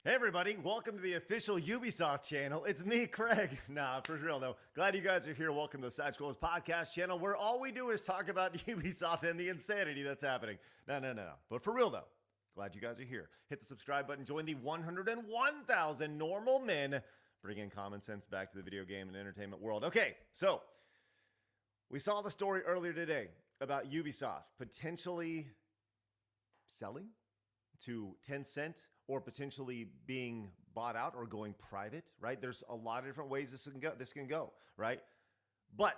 Hey everybody, welcome to the official Ubisoft channel. It's me, Craig. Nah, for real though. Glad you guys are here. Welcome to the Side Scrollers podcast channel where all we do is talk about Ubisoft and the insanity that's happening. No. But for real though, glad you guys are here. Hit the subscribe button, join the 101,000 normal men bringing common sense back to the video game and entertainment world. Okay, so we saw the story earlier today about Ubisoft potentially selling to Tencent or potentially being bought out or going private, right? There's a lot of different ways this can go, right? But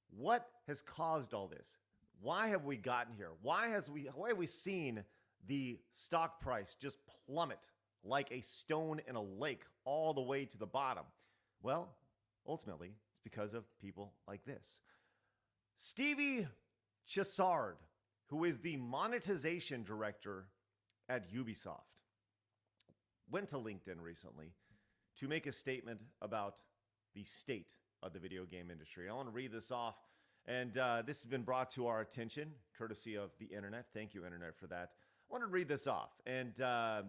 what has caused all this? Why have we gotten here? Why have we seen the stock price just plummet like a stone in a lake all the way to the bottom? Well, ultimately, it's because of people like this. Stevie Chessard, who is the monetization director at Ubisoft, went to LinkedIn recently to make a statement about the state of the video game industry. I want to read this off, and this has been brought to our attention, courtesy of the internet. Thank you, internet, for that. I want to read this off, and I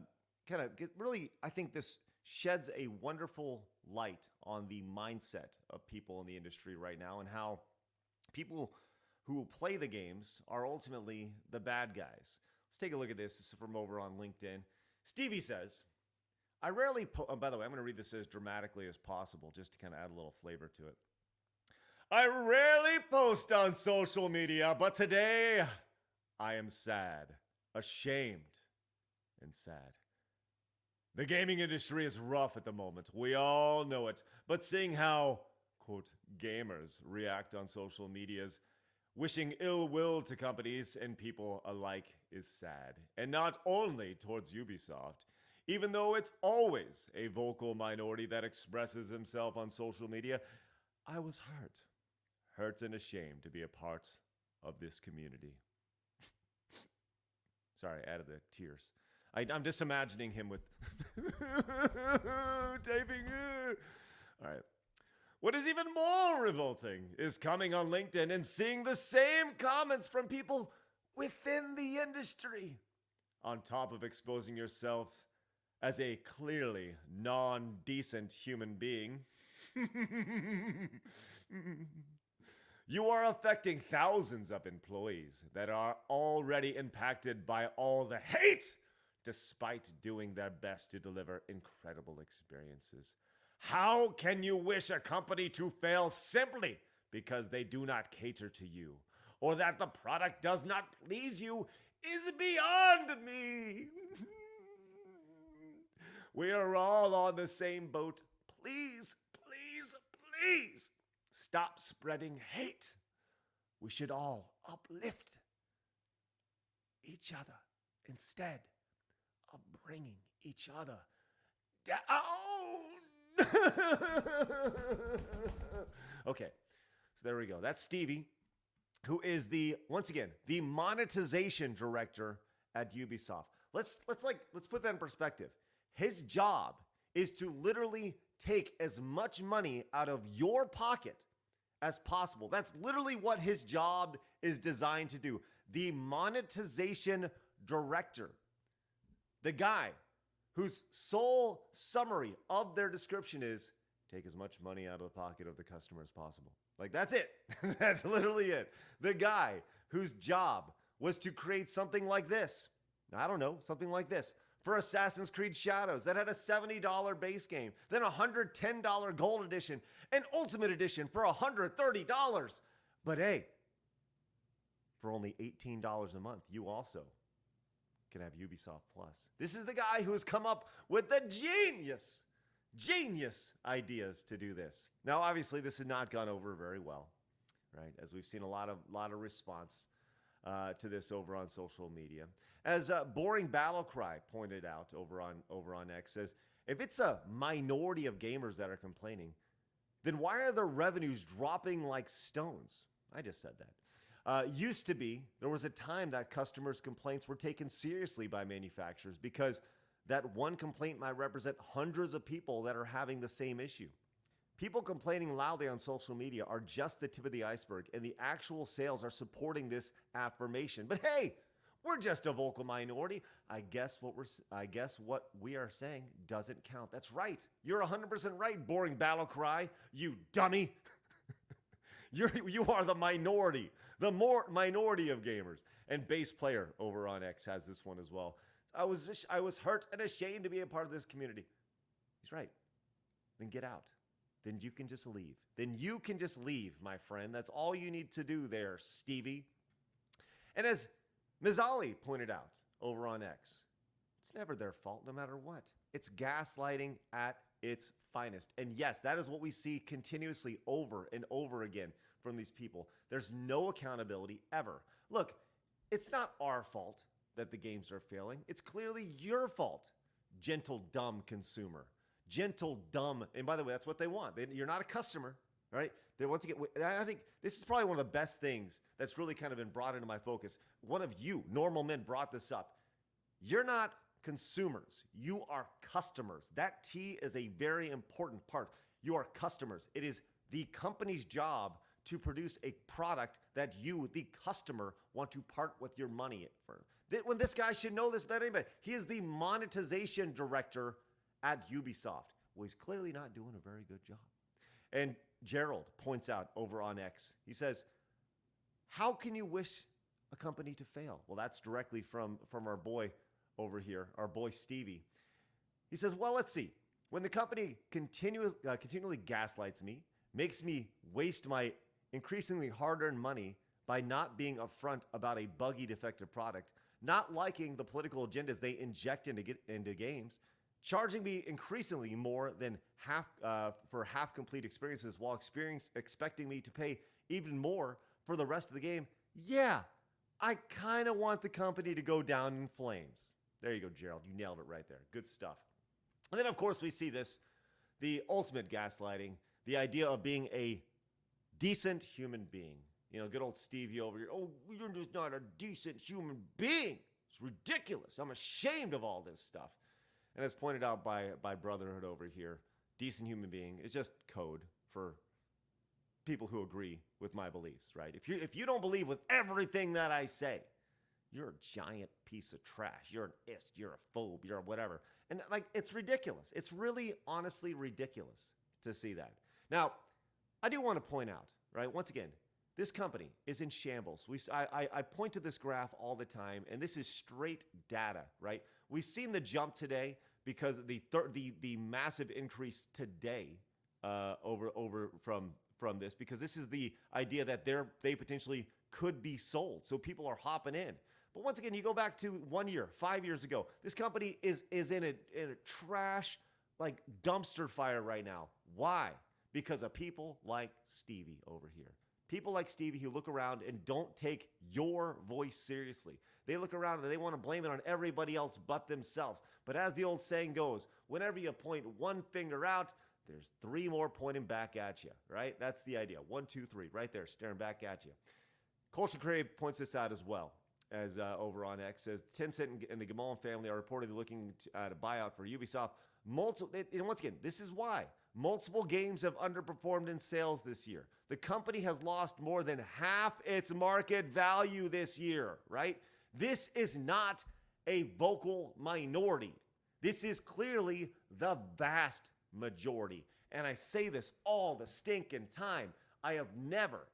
think this sheds a wonderful light on the mindset of people in the industry right now and how people who play the games are ultimately the bad guys. Let's take a look at this. This is from over on LinkedIn. Stevie says, I rarely by the way, I'm going to read this as dramatically as possible just to kind of add a little flavor to it. I rarely post on social media, but today I am sad, ashamed, and sad. The gaming industry is rough at the moment. We all know it. But seeing how, quote, gamers react on social medias, wishing ill will to companies and people alike is sad. And not only towards Ubisoft. Even though it's always a vocal minority that expresses himself on social media, I was hurt and ashamed to be a part of this community. Sorry, I added the tears. I'm just imagining him with taping. All right. What is even more revolting is coming on LinkedIn and seeing the same comments from people within the industry. On top of exposing yourself as a clearly non-decent human being, you are affecting thousands of employees that are already impacted by all the hate, despite doing their best to deliver incredible experiences. How can you wish a company to fail simply because they do not cater to you, or that the product does not please you is beyond me. We are all on the same boat. Please, please, please stop spreading hate. We should all uplift each other instead of bringing each other down. Okay, so there we go. That's Stevie, who is once again the monetization director at Ubisoft. Let's put that in perspective. His job is to literally take as much money out of your pocket as possible. That's literally what his job is designed to do. The monetization director, the guy whose sole summary of their description is take as much money out of the pocket of the customer as possible. Like, that's it. That's literally it. The guy whose job was to create something like this. I don't know, something like this for Assassin's Creed Shadows that had a $70 base game, then a $110 gold edition, and ultimate edition for $130. But hey, for only $18 a month, you also can have Ubisoft Plus. This is the guy who has come up with the genius ideas to do this. Now, obviously, this has not gone over very well, right? As we've seen a lot of response to this over on social media. As Boring Battlecry pointed out over on X, says, if it's a minority of gamers that are complaining, then why are their revenues dropping like stones? I just said that. Used to be, there was a time that customers' complaints were taken seriously by manufacturers because that one complaint might represent hundreds of people that are having the same issue. People complaining loudly on social media are just the tip of the iceberg, and the actual sales are supporting this affirmation. But hey, We're just a vocal minority. I guess what we are saying doesn't count. That's right. You're 100% right, boring battle cry, you dummy. You are the minority, minority of gamers. And Bass Player over on X has this one as well. I was hurt and ashamed to be a part of this community. He's right. Then get out. Then you can just leave. My friend. That's all you need to do there, Stevie. And as Mizali pointed out over on X, it's never their fault no matter what. It's gaslighting at its finest. And yes, that is what we see continuously over and over again from these people. There's no accountability ever. Look, it's not our fault that the games are failing. It's clearly your fault, gentle, dumb consumer. Gentle, dumb. And by the way, that's what they want. You're not a customer, right? They want to get. I think this is probably one of the best things that's really kind of been brought into my focus. One of you, normal men, brought this up. You're not consumers. You are customers. That T is a very important part. You are customers. It is the company's job to produce a product that you, the customer, want to part with your money for. When this guy should know this better than anybody. He is the monetization director at Ubisoft. Well, he's clearly not doing a very good job. And Gerald points out over on X, he says, how can you wish a company to fail? Well, that's directly from our boy over here, our boy Stevie. He says, well, let's see. When the company continually gaslights me, makes me waste my increasingly hard-earned money by not being upfront about a buggy, defective product, not liking the political agendas they inject into games, charging me increasingly more than for half-complete experiences while expecting me to pay even more for the rest of the game, yeah, I kind of want the company to go down in flames. There you go, Gerald. You nailed it right there. Good stuff. And then, of course, we see this, the ultimate gaslighting, the idea of being a decent human being. You know, good old Stevie over here. Oh, you're just not a decent human being. It's ridiculous. I'm ashamed of all this stuff. And as pointed out by Brotherhood over here, decent human being is just code for people who agree with my beliefs, right? If you don't believe with everything that I say, you're a giant piece of trash. You're an ist. You're a phobe. You're a whatever. And like, it's ridiculous. It's really, honestly ridiculous to see that. Now, I do want to point out, right? Once again, this company is in shambles. I point to this graph all the time, and this is straight data, right? We've seen the jump today because of the massive increase today over from this, because this is the idea that they potentially could be sold. So people are hopping in. But once again, you go back to 1 year, 5 years ago, this company is in a trash, like dumpster fire right now. Why? Because of people like Stevie over here. People like Stevie who look around and don't take your voice seriously. They look around and they want to blame it on everybody else but themselves. But as the old saying goes, whenever you point one finger out, there's three more pointing back at you, right? That's the idea. 1, 2, 3, right there, staring back at you. Stuttering Craig points this out as well, as over on X, says Tencent and the Gamal family are reportedly looking at a buyout for Ubisoft. And once again, this is why. Multiple games have underperformed in sales this year. The company has lost more than half its market value this year, right? This is not a vocal minority. This is clearly the vast majority. And I say this all the stinking time. I have never,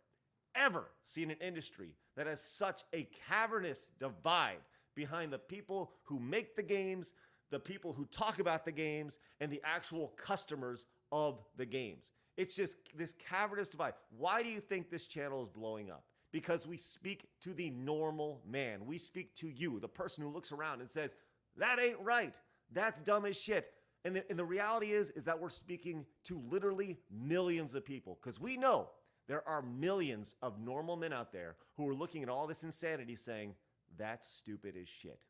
ever seen an industry that has such a cavernous divide behind the people who make the games, the people who talk about the games, and the actual customers of the games. It's just this cavernous divide. Why do you think this channel is blowing up? Because we speak to the normal man. We speak to you, the person who looks around and says, that ain't right. That's dumb as shit. And the reality is that we're speaking to literally millions of people, because we know there are millions of normal men out there who are looking at all this insanity saying, that's stupid as shit.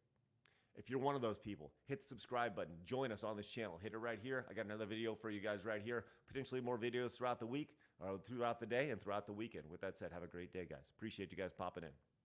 If you're one of those people, hit the subscribe button. Join us on this channel. Hit it right here. I got another video for you guys right here. Potentially more videos throughout the week, throughout the day, and throughout the weekend. With that said, have a great day, guys. Appreciate you guys popping in.